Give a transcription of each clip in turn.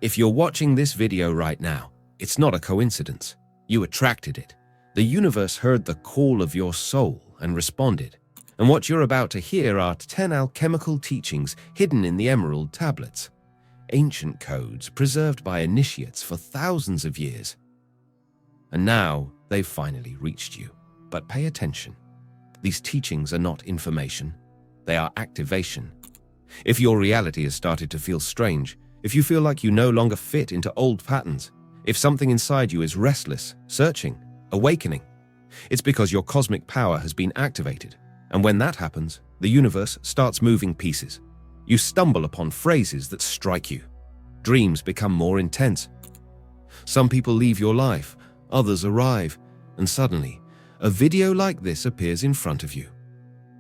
If you're watching this video right now, it's not a coincidence. You attracted it. The universe heard the call of your soul and responded. And what you're about to hear are 10 alchemical teachings hidden in the emerald tablets. Ancient codes preserved by initiates for thousands of years. And now they've finally reached you. But pay attention. These teachings are not information. They are activation. If your reality has started to feel strange, if you feel like you no longer fit into old patterns, if something inside you is restless, searching, awakening, it's because your cosmic power has been activated. And when that happens, the universe starts moving pieces. You stumble upon phrases that strike you. Dreams become more intense. Some people leave your life, others arrive, and suddenly, a video like this appears in front of you.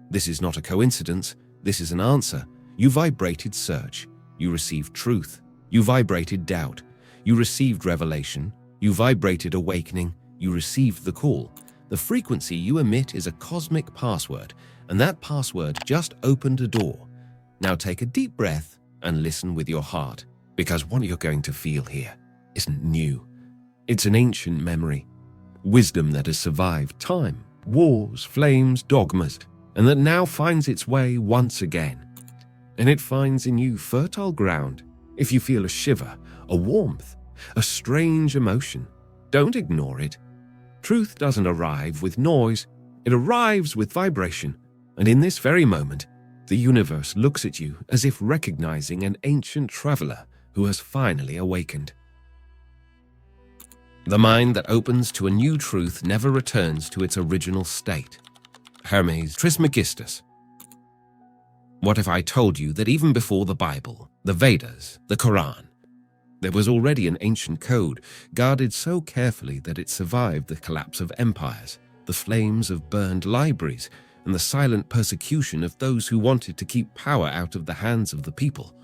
This is not a coincidence, this is an answer. You vibrated search, you received truth. You vibrated doubt, you received revelation. You vibrated awakening, you received the call. The frequency you emit is a cosmic password, and that password just opened a door. Now take a deep breath and listen with your heart, because what you're going to feel here isn't new. It's an ancient memory, wisdom that has survived time, wars, flames, dogmas, and that now finds its way once again. And it finds in you fertile ground. If you feel a shiver, a warmth, a strange emotion, don't ignore it. Truth doesn't arrive with noise, it arrives with vibration. And in this very moment, the universe looks at you as if recognizing an ancient traveler who has finally awakened. The mind that opens to a new truth never returns to its original state. Hermes Trismegistus. What if I told you that even before the Bible, the Vedas, the Quran, there was already an ancient code guarded so carefully that it survived the collapse of empires, the flames of burned libraries, and the silent persecution of those who wanted to keep power out of the hands of the people?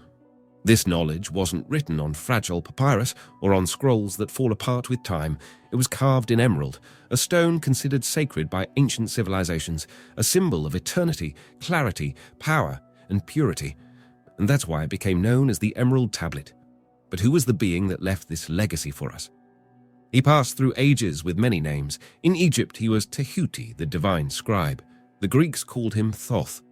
This knowledge wasn't written on fragile papyrus or on scrolls that fall apart with time. It was carved in emerald, a stone considered sacred by ancient civilizations, a symbol of eternity, clarity, power, and purity. And that's why it became known as the Emerald Tablet. But who was the being that left this legacy for us? He passed through ages with many names. In Egypt, he was Tehuti, the divine scribe. The Greeks called him Thoth.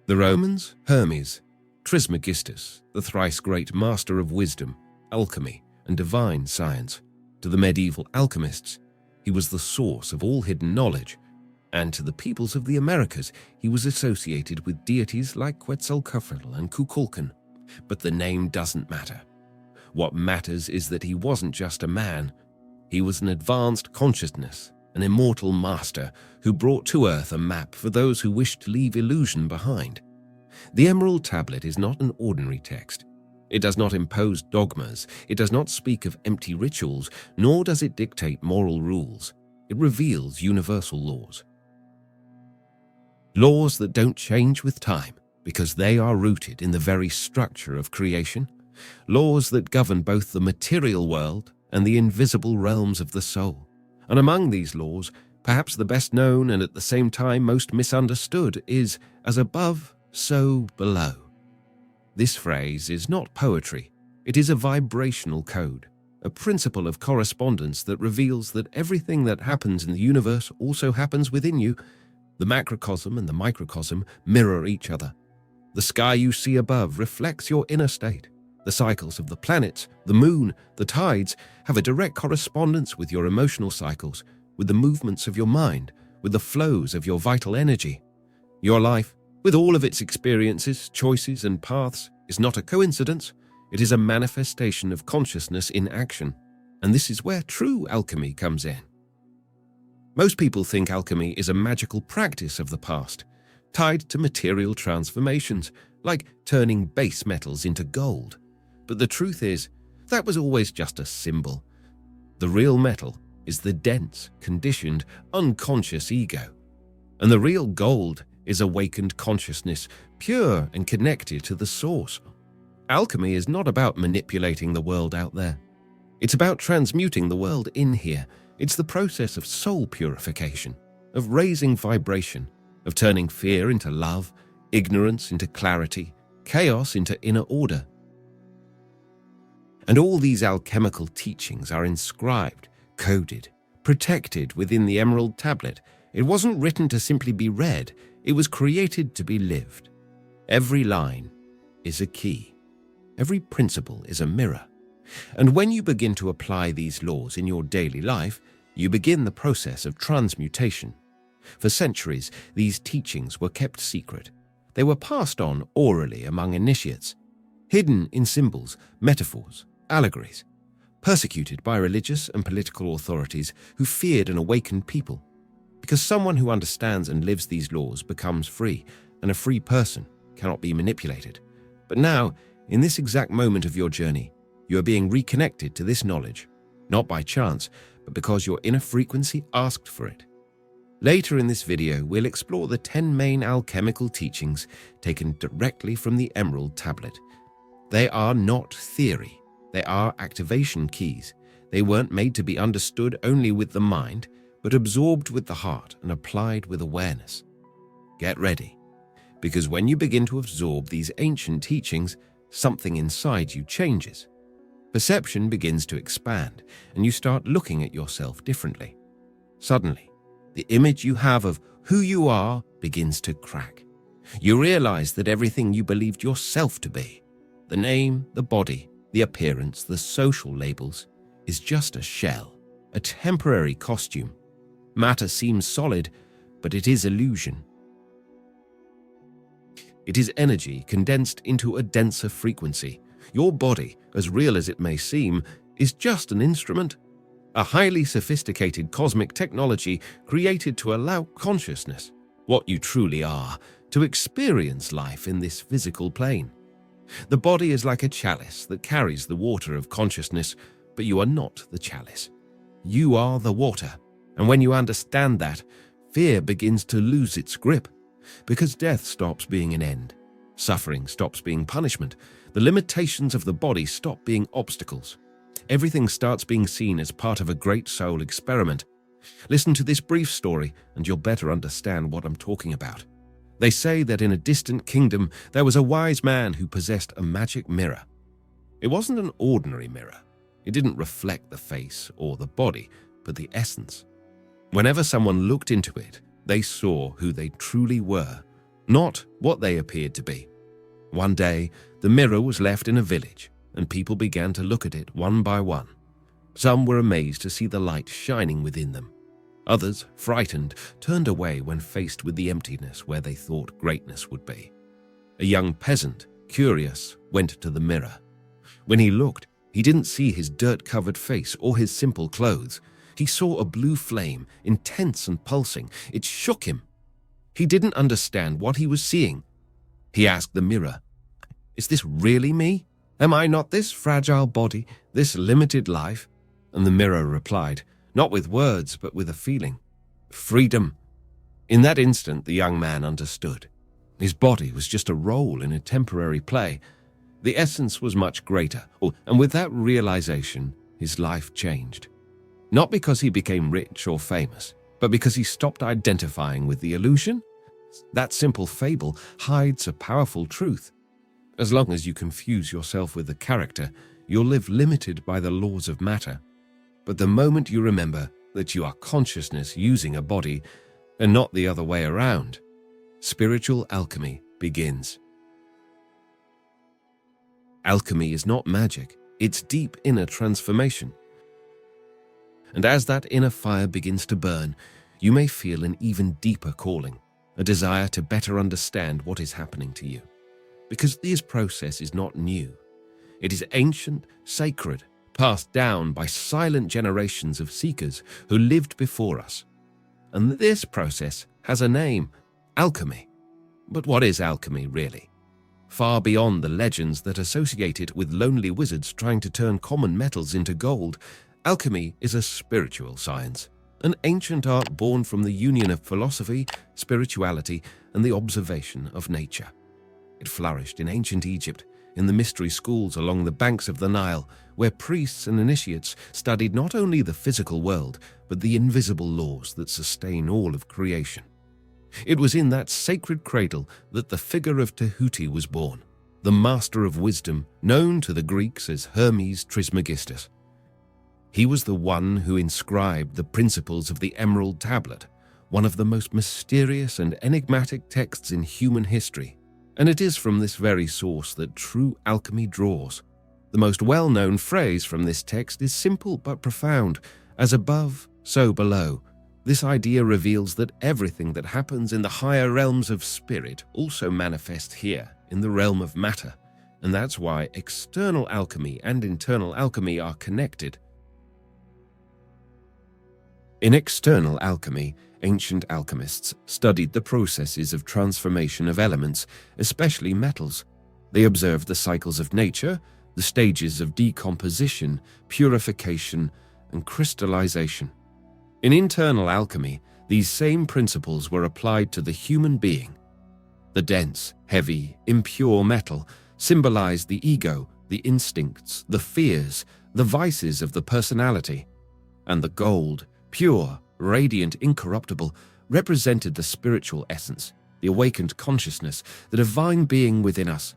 The Romans, Hermes Trismegistus, the thrice great master of wisdom, alchemy, and divine science. To the medieval alchemists, he was the source of all hidden knowledge. And to the peoples of the Americas, he was associated with deities like Quetzalcoatl and Kukulkan. But the name doesn't matter. What matters is that he wasn't just a man. He was an advanced consciousness, an immortal master who brought to earth a map for those who wished to leave illusion behind. The Emerald Tablet is not an ordinary text. It does not impose dogmas. It does not speak of empty rituals, nor does it dictate moral rules. It reveals universal laws. Laws that don't change with time because they are rooted in the very structure of creation. Laws that govern both the material world and the invisible realms of the soul. And among these laws, perhaps the best known and at the same time most misunderstood is, as above, so below. This phrase is not poetry. It is a vibrational code, a principle of correspondence that reveals that everything that happens in the universe also happens within you. The macrocosm and the microcosm mirror each other. The sky you see above reflects your inner state. The cycles of the planets, the moon, the tides have a direct correspondence with your emotional cycles, with the movements of your mind, with the flows of your vital energy. Your life, with all of its experiences, choices, and paths, is not a coincidence. It is a manifestation of consciousness in action. And this is where true alchemy comes in. Most people think alchemy is a magical practice of the past, tied to material transformations, like turning base metals into gold. But the truth is, that was always just a symbol. The real metal is the dense, conditioned, unconscious ego. And the real gold is awakened consciousness, pure and connected to the source. Alchemy is not about manipulating the world out there. It's about transmuting the world in here. It's the process of soul purification, of raising vibration, of turning fear into love, ignorance into clarity, chaos into inner order. And all these alchemical teachings are inscribed, coded, protected within the Emerald Tablet. It wasn't written to simply be read, it was created to be lived. Every line is a key. Every principle is a mirror. And when you begin to apply these laws in your daily life, you begin the process of transmutation. For centuries, these teachings were kept secret. They were passed on orally among initiates, hidden in symbols, metaphors, allegories, persecuted by religious and political authorities who feared an awakened people. Because someone who understands and lives these laws becomes free, and a free person cannot be manipulated. But now, in this exact moment of your journey, you are being reconnected to this knowledge, not by chance, but because your inner frequency asked for it. Later in this video, we'll explore the 10 main alchemical teachings taken directly from the Emerald Tablet. They are not theory. They are activation keys. They weren't made to be understood only with the mind, but absorbed with the heart and applied with awareness. Get ready, because when you begin to absorb these ancient teachings, something inside you changes. Perception begins to expand, and you start looking at yourself differently. Suddenly, the image you have of who you are begins to crack. You realize that everything you believed yourself to be, the name, the body, the appearance, the social labels, is just a shell, a temporary costume. Matter seems solid, but it is illusion. It is energy condensed into a denser frequency. Your body, as real as it may seem, is just an instrument, a highly sophisticated cosmic technology created to allow consciousness, what you truly are, to experience life in this physical plane. The body is like a chalice that carries the water of consciousness, but you are not the chalice. You are the water, and when you understand that, fear begins to lose its grip, because death stops being an end, suffering stops being punishment, the limitations of the body stop being obstacles. Everything starts being seen as part of a great soul experiment. Listen to this brief story and you'll better understand what I'm talking about. They say that in a distant kingdom there was a wise man who possessed a magic mirror. It wasn't an ordinary mirror. It didn't reflect the face or the body, but the essence. Whenever someone looked into it, they saw who they truly were, not what they appeared to be. One day, the mirror was left in a village, and people began to look at it one by one. Some were amazed to see the light shining within them. Others, frightened, turned away when faced with the emptiness where they thought greatness would be. A young peasant, curious, went to the mirror. When he looked, he didn't see his dirt-covered face or his simple clothes. He saw a blue flame, intense and pulsing. It shook him. He didn't understand what he was seeing. He asked the mirror, "Is this really me? Am I not this fragile body, this limited life?" And the mirror replied, not with words, but with a feeling. Freedom. In that instant, the young man understood. His body was just a role in a temporary play. The essence was much greater, and with that realization, his life changed. Not because he became rich or famous, but because he stopped identifying with the illusion. That simple fable hides a powerful truth. As long as you confuse yourself with the character, you'll live limited by the laws of matter. But the moment you remember that you are consciousness using a body and not the other way around, spiritual alchemy begins. Alchemy is not magic, it's deep inner transformation. And as that inner fire begins to burn, you may feel an even deeper calling, a desire to better understand what is happening to you. Because this process is not new. It is ancient, sacred, passed down by silent generations of seekers who lived before us. And this process has a name, alchemy. But what is alchemy really? Far beyond the legends that associate it with lonely wizards trying to turn common metals into gold, alchemy is a spiritual science, an ancient art born from the union of philosophy, spirituality, and the observation of nature. It flourished in ancient Egypt, in the mystery schools along the banks of the Nile, where priests and initiates studied not only the physical world, but the invisible laws that sustain all of creation. It was in that sacred cradle that the figure of Tahuti was born, the master of wisdom, known to the Greeks as Hermes Trismegistus. He was the one who inscribed the principles of the Emerald Tablet, one of the most mysterious and enigmatic texts in human history, and it is from this very source that true alchemy draws. The most well-known phrase from this text is simple but profound: as above, so below. This idea reveals that everything that happens in the higher realms of spirit also manifests here in the realm of matter, and that's why external alchemy and internal alchemy are connected. In external alchemy, ancient alchemists studied the processes of transformation of elements, especially metals. They observed the cycles of nature, the stages of decomposition, purification, and crystallization. In internal alchemy, these same principles were applied to the human being. The dense, heavy, impure metal symbolized the ego, the instincts, the fears, the vices of the personality, and the gold, pure, radiant, incorruptible, represented the spiritual essence, the awakened consciousness, the divine being within us.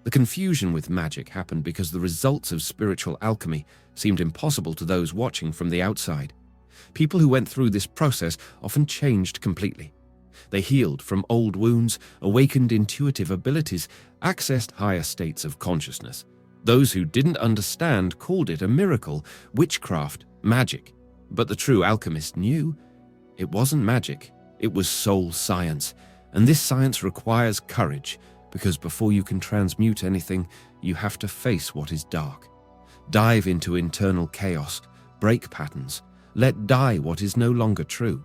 The confusion with magic happened because the results of spiritual alchemy seemed impossible to those watching from the outside. People who went through this process often changed completely. They healed from old wounds, awakened intuitive abilities, accessed higher states of consciousness. Those who didn't understand called it a miracle, witchcraft, magic. But the true alchemist knew it wasn't magic, it was soul science. And this science requires courage, because before you can transmute anything, you have to face what is dark. Dive into internal chaos, break patterns, let die what is no longer true.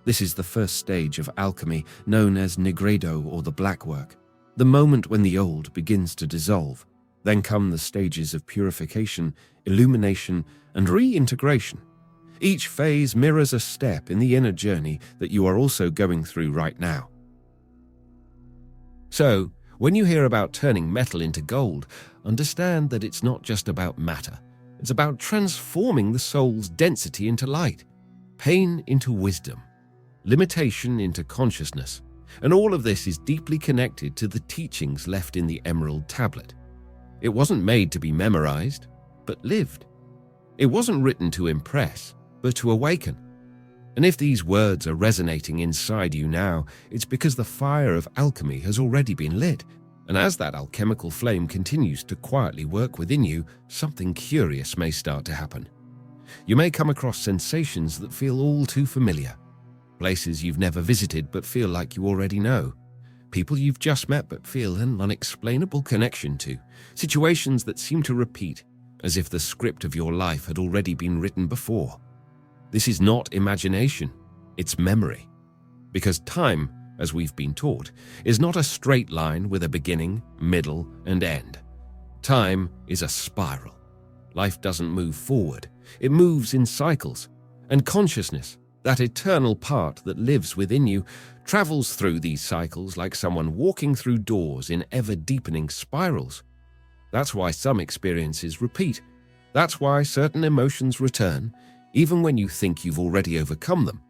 This is the first stage of alchemy, known as nigredo, or the black work, the moment when the old begins to dissolve. Then come the stages of purification, illumination, and reintegration. Each phase mirrors a step in the inner journey that you are also going through right now. So, when you hear about turning metal into gold, understand that it's not just about matter. It's about transforming the soul's density into light, pain into wisdom, limitation into consciousness, and all of this is deeply connected to the teachings left in the Emerald Tablet. It wasn't made to be memorized, but lived. It wasn't written to impress, but to awaken. And if these words are resonating inside you now, it's because the fire of alchemy has already been lit. And as that alchemical flame continues to quietly work within you, something curious may start to happen. You may come across sensations that feel all too familiar. Places you've never visited but feel like you already know. People you've just met but feel an unexplainable connection to. Situations that seem to repeat, as if the script of your life had already been written before. This is not imagination, it's memory. Because time, as we've been taught, is not a straight line with a beginning, middle, and end. Time is a spiral. Life doesn't move forward, it moves in cycles. And consciousness, that eternal part that lives within you, travels through these cycles like someone walking through doors in ever-deepening spirals. That's why some experiences repeat. That's why certain emotions return, even when you think you've already overcome them,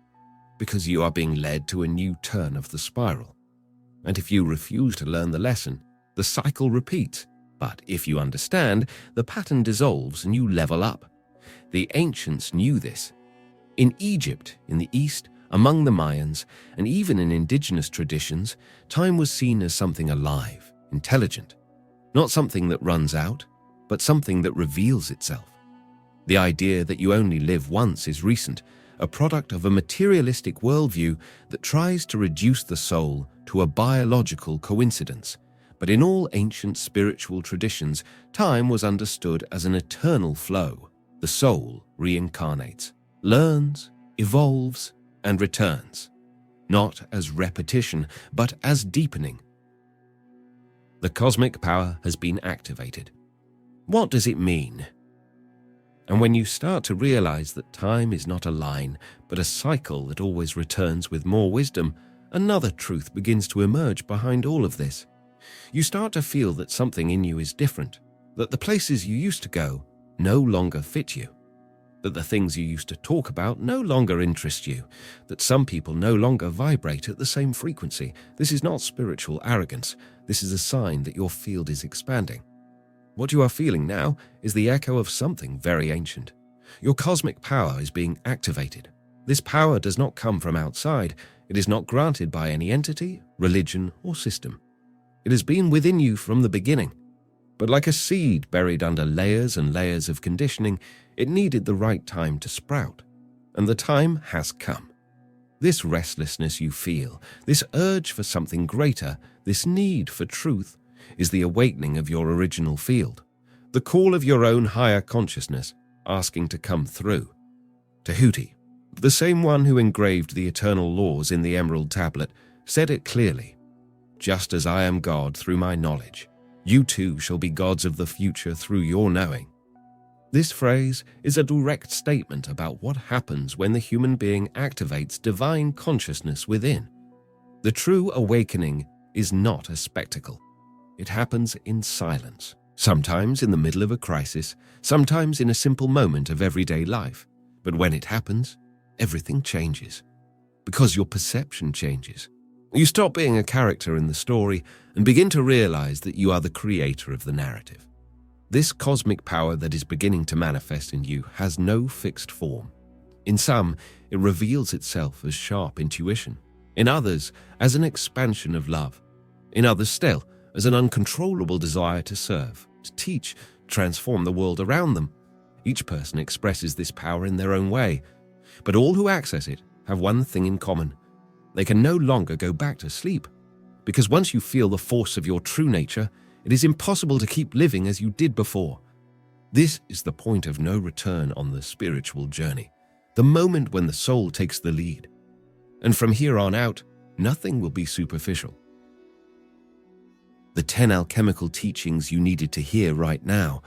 because you are being led to a new turn of the spiral. And if you refuse to learn the lesson, the cycle repeats. But if you understand, the pattern dissolves and you level up. The ancients knew this. In Egypt, in the East, among the Mayans, and even in indigenous traditions, time was seen as something alive, intelligent. Not something that runs out, but something that reveals itself. The idea that you only live once is recent, a product of a materialistic worldview that tries to reduce the soul to a biological coincidence. But in all ancient spiritual traditions, time was understood as an eternal flow. The soul reincarnates, learns, evolves, and returns, not as repetition, but as deepening. The cosmic power has been activated. What does it mean? And when you start to realize that time is not a line, but a cycle that always returns with more wisdom, another truth begins to emerge behind all of this. You start to feel that something in you is different, that the places you used to go no longer fit you. that the things you used to talk about no longer interest you, that some people no longer vibrate at the same frequency. This is not spiritual arrogance. This is a sign that your field is expanding. What you are feeling now is the echo of something very ancient. Your cosmic power is being activated. This power does not come from outside. It is not granted by any entity, religion, or system. It has been within you from the beginning. But like a seed buried under layers and layers of conditioning, it needed the right time to sprout. And the time has come. This restlessness you feel, this urge for something greater, this need for truth, is the awakening of your original field, the call of your own higher consciousness asking to come through. Tahuti, the same one who engraved the eternal laws in the emerald tablet, said it clearly. Just as I am God through my knowledge, you too shall be gods of the future through your knowing. This phrase is a direct statement about what happens when the human being activates divine consciousness within. The true awakening is not a spectacle. It happens in silence, sometimes in the middle of a crisis, sometimes in a simple moment of everyday life. But when it happens, everything changes, because your perception changes. You stop being a character in the story and begin to realize that you are the creator of the narrative. This cosmic power that is beginning to manifest in you has no fixed form. In some, it reveals itself as sharp intuition. In others, as an expansion of love. In others still, as an uncontrollable desire to serve, to teach, transform the world around them. Each person expresses this power in their own way, but all who access it have one thing in common. They can no longer go back to sleep, because once you feel the force of your true nature, it is impossible to keep living as you did before. This is the point of no return on the spiritual journey, the moment when the soul takes the lead. And from here on out, nothing will be superficial. The 10 alchemical teachings you needed to hear right now.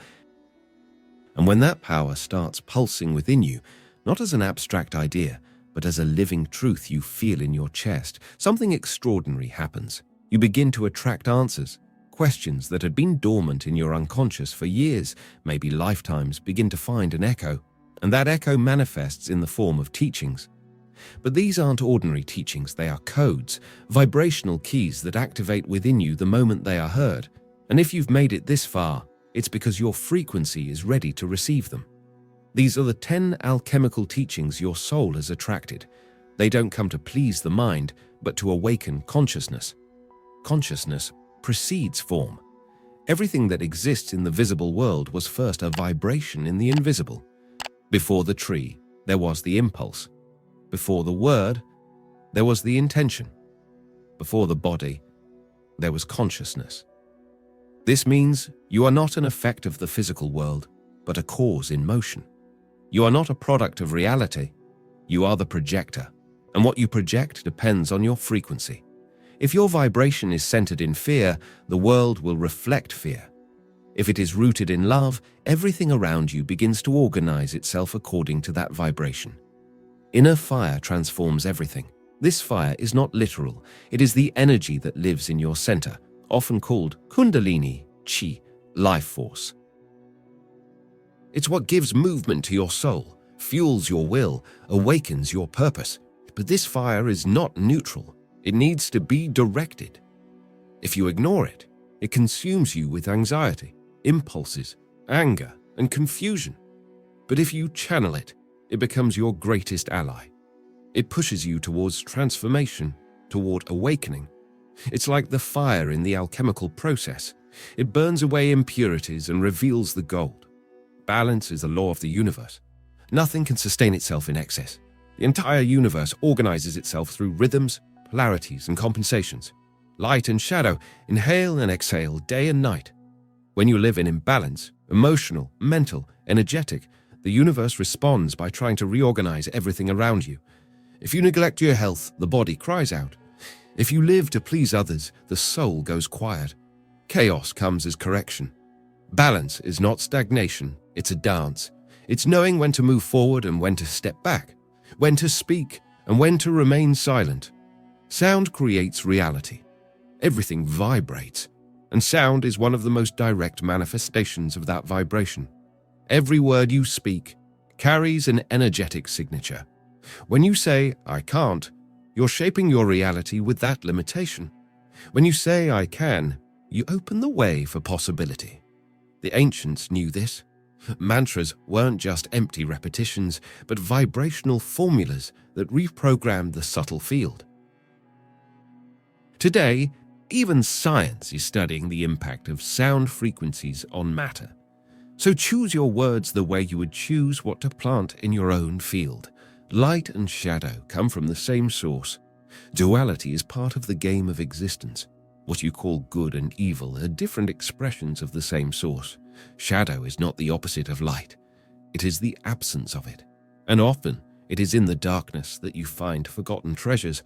And when that power starts pulsing within you, not as an abstract idea, but as a living truth you feel in your chest, something extraordinary happens. You begin to attract answers. Questions that had been dormant in your unconscious for years, maybe lifetimes, begin to find an echo, and that echo manifests in the form of teachings. But these aren't ordinary teachings, they are codes, vibrational keys that activate within you the moment they are heard. And if you've made it this far, it's because your frequency is ready to receive them. These are the 10 alchemical teachings your soul has attracted. They don't come to please the mind, but to awaken consciousness. Consciousness precedes form. Everything that exists in the visible world was first a vibration in the invisible. Before the tree, there was the impulse. Before the word, there was the intention. Before the body, there was consciousness. This means you are not an effect of the physical world, but a cause in motion. You are not a product of reality. You are the projector, and what you project depends on your frequency. If your vibration is centered in fear, the world will reflect fear. If it is rooted in love, everything around you begins to organize itself according to that vibration. Inner fire transforms everything. This fire is not literal. It is the energy that lives in your center, often called Kundalini, Chi, life force. It's what gives movement to your soul, fuels your will, awakens your purpose. But this fire is not neutral. It needs to be directed. If you ignore it, it consumes you with anxiety, impulses, anger, and confusion. But if you channel it, it becomes your greatest ally. It pushes you towards transformation, toward awakening. It's like the fire in the alchemical process. It burns away impurities and reveals the gold. Balance is the law of the universe. Nothing can sustain itself in excess. The entire universe organizes itself through rhythms, polarities, and compensations. Light and shadow, inhale and exhale, day and night. When you live in imbalance, emotional, mental, energetic, the universe responds by trying to reorganize everything around you. If you neglect your health, the body cries out. If you live to please others, the soul goes quiet. Chaos comes as correction. Balance is not stagnation, it's a dance. It's knowing when to move forward and when to step back, when to speak and when to remain silent. Sound creates reality. Everything vibrates, and sound is one of the most direct manifestations of that vibration. Every word you speak carries an energetic signature. When you say, "I can't," you're shaping your reality with that limitation. When you say, "I can," you open the way for possibility. The ancients knew this. Mantras weren't just empty repetitions, but vibrational formulas that reprogrammed the subtle field. Today, even science is studying the impact of sound frequencies on matter. So choose your words the way you would choose what to plant in your own field. Light and shadow come from the same source. Duality is part of the game of existence. What you call good and evil are different expressions of the same source. Shadow is not the opposite of light. It is the absence of it. And often, it is in the darkness that you find forgotten treasures.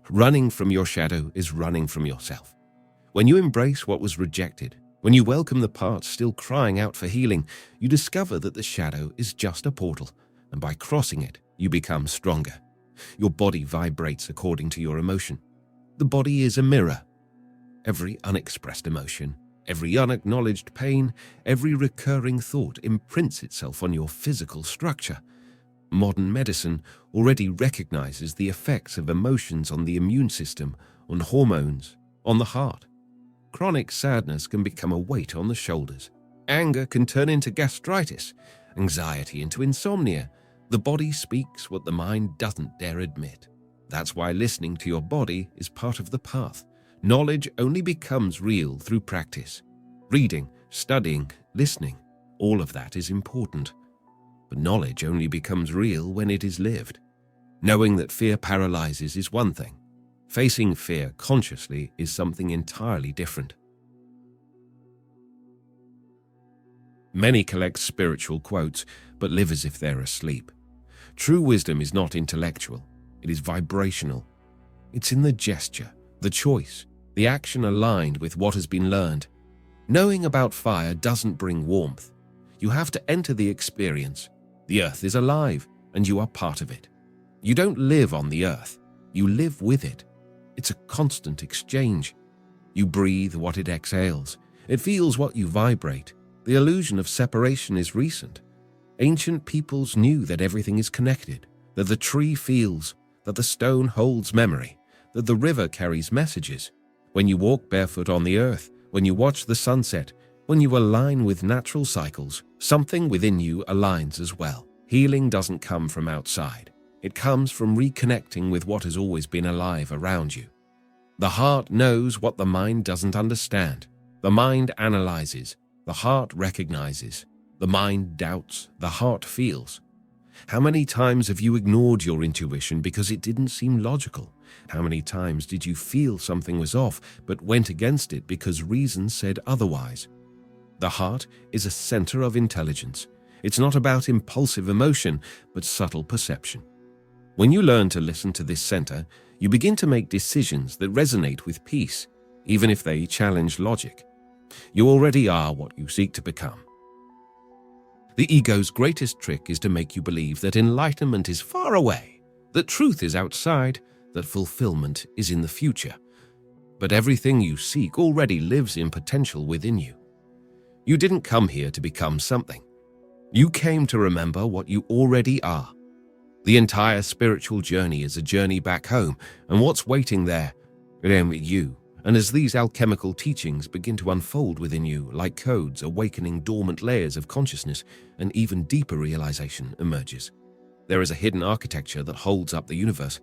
Running from your shadow is running from yourself. When you embrace what was rejected, when you welcome the parts still crying out for healing, you discover that the shadow is just a portal, and by crossing it, you become stronger. Your body vibrates according to your emotion. The body is a mirror. Every unexpressed emotion, every unacknowledged pain, every recurring thought imprints itself on your physical structure. Modern medicine already recognizes the effects of emotions on the immune system, on hormones, on the heart. Chronic sadness can become a weight on the shoulders. Anger can turn into gastritis, anxiety into insomnia. The body speaks what the mind doesn't dare admit. That's why listening to your body is part of the path. Knowledge only becomes real through practice. Reading, studying, listening, all of that is important. But knowledge only becomes real when it is lived. Knowing that fear paralyzes is one thing. Facing fear consciously is something entirely different. Many collect spiritual quotes, but live as if they're asleep. True wisdom is not intellectual, it is vibrational. It's in the gesture, the choice, the action aligned with what has been learned. Knowing about fire doesn't bring warmth. You have to enter the experience. The earth is alive, and you are part of it. You don't live on the earth, you live with it. It's a constant exchange. You breathe what it exhales. It feels what you vibrate. The illusion of separation is recent. Ancient peoples knew that everything is connected, that the tree feels, that the stone holds memory, that the river carries messages. When you walk barefoot on the earth, when you watch the sunset, when you align with natural cycles, something within you aligns as well. Healing doesn't come from outside. It comes from reconnecting with what has always been alive around you. The heart knows what the mind doesn't understand. The mind analyzes. The heart recognizes. The mind doubts. The heart feels. How many times have you ignored your intuition because it didn't seem logical? How many times did you feel something was off but went against it because reason said otherwise? The heart is a center of intelligence. It's not about impulsive emotion, but subtle perception. When you learn to listen to this center, you begin to make decisions that resonate with peace, even if they challenge logic. You already are what you seek to become. The ego's greatest trick is to make you believe that enlightenment is far away, that truth is outside, that fulfillment is in the future. But everything you seek already lives in potential within you. You didn't come here to become something. You came to remember what you already are. The entire spiritual journey is a journey back home, and what's waiting there? Only you. And as these alchemical teachings begin to unfold within you like codes awakening dormant layers of consciousness, an even deeper realization emerges. There is a hidden architecture that holds up the universe,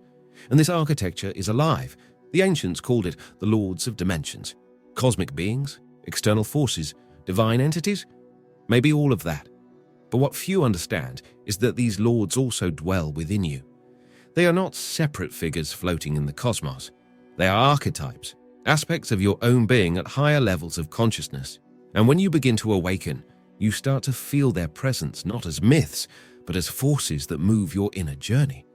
and this architecture is alive. The ancients called it the Lords of Dimensions. Cosmic beings, external forces, divine entities, maybe all of that. But what few understand is that these lords also dwell within you. They are not separate figures floating in the cosmos. They are archetypes, aspects of your own being at higher levels of consciousness. And when you begin to awaken, you start to feel their presence not as myths, but as forces that move your inner journey.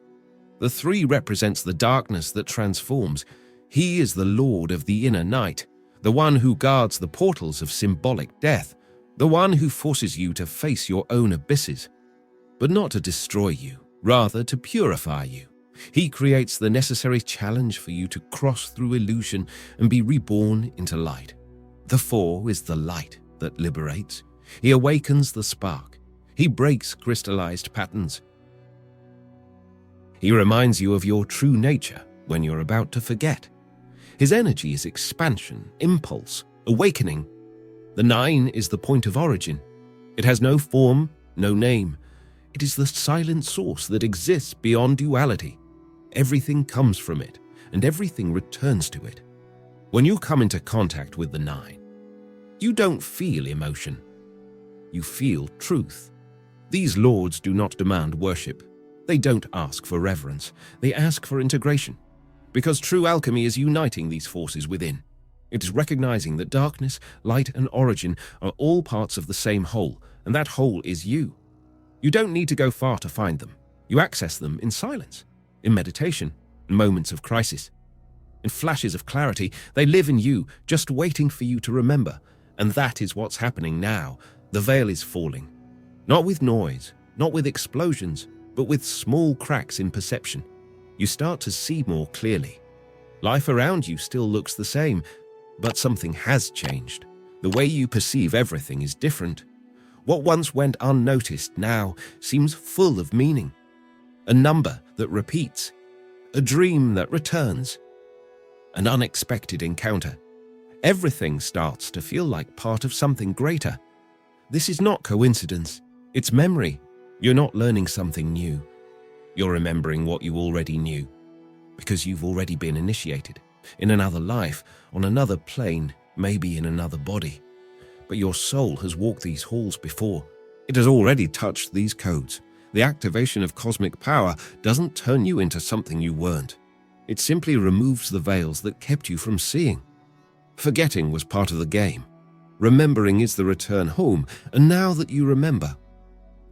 The three represents the darkness that transforms. He is the Lord of the inner night, the one who guards the portals of symbolic death, the one who forces you to face your own abysses, but not to destroy you, rather to purify you. He creates the necessary challenge for you to cross through illusion and be reborn into light. The four is the light that liberates. He awakens the spark. He breaks crystallized patterns. He reminds you of your true nature when you're about to forget. His energy is expansion, impulse, awakening. The 9 is the point of origin. It has no form, no name. It is the silent source that exists beyond duality. Everything comes from it, and everything returns to it. When you come into contact with the 9, you don't feel emotion. You feel truth. These lords do not demand worship. They don't ask for reverence. They ask for integration. Because true alchemy is uniting these forces within. It is recognizing that darkness, light, and origin are all parts of the same whole, and that whole is you. You don't need to go far to find them. You access them in silence, in meditation, in moments of crisis. In flashes of clarity, they live in you, just waiting for you to remember. And that is what's happening now. The veil is falling. Not with noise, not with explosions, but with small cracks in perception. You start to see more clearly. Life around you still looks the same, but something has changed. The way you perceive everything is different. What once went unnoticed now seems full of meaning. A number that repeats. A dream that returns. An unexpected encounter. Everything starts to feel like part of something greater. This is not coincidence. It's memory. You're not learning something new. You're remembering what you already knew. Because you've already been initiated. In another life, on another plane, maybe in another body. But your soul has walked these halls before. It has already touched these codes. The activation of cosmic power doesn't turn you into something you weren't. It simply removes the veils that kept you from seeing. Forgetting was part of the game. Remembering is the return home, and now that you remember,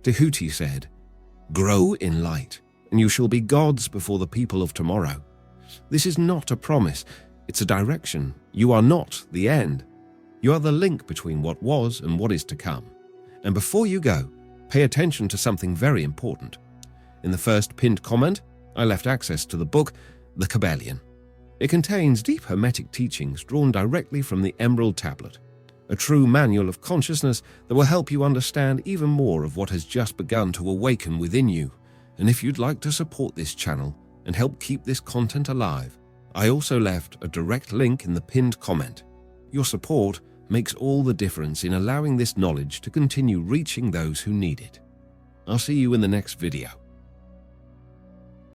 Tehuti said, "Grow in light, and you shall be gods before the people of tomorrow." This is not a promise, it's a direction. You are not the end. You are the link between what was and what is to come. And before you go, pay attention to something very important. In the first pinned comment, I left access to the book, The Kabbalion. It contains deep Hermetic teachings drawn directly from the Emerald Tablet, a true manual of consciousness that will help you understand even more of what has just begun to awaken within you. And if you'd like to support this channel and help keep this content alive, I also left a direct link in the pinned comment. Your support makes all the difference in allowing this knowledge to continue reaching those who need it. I'll see you in the next video.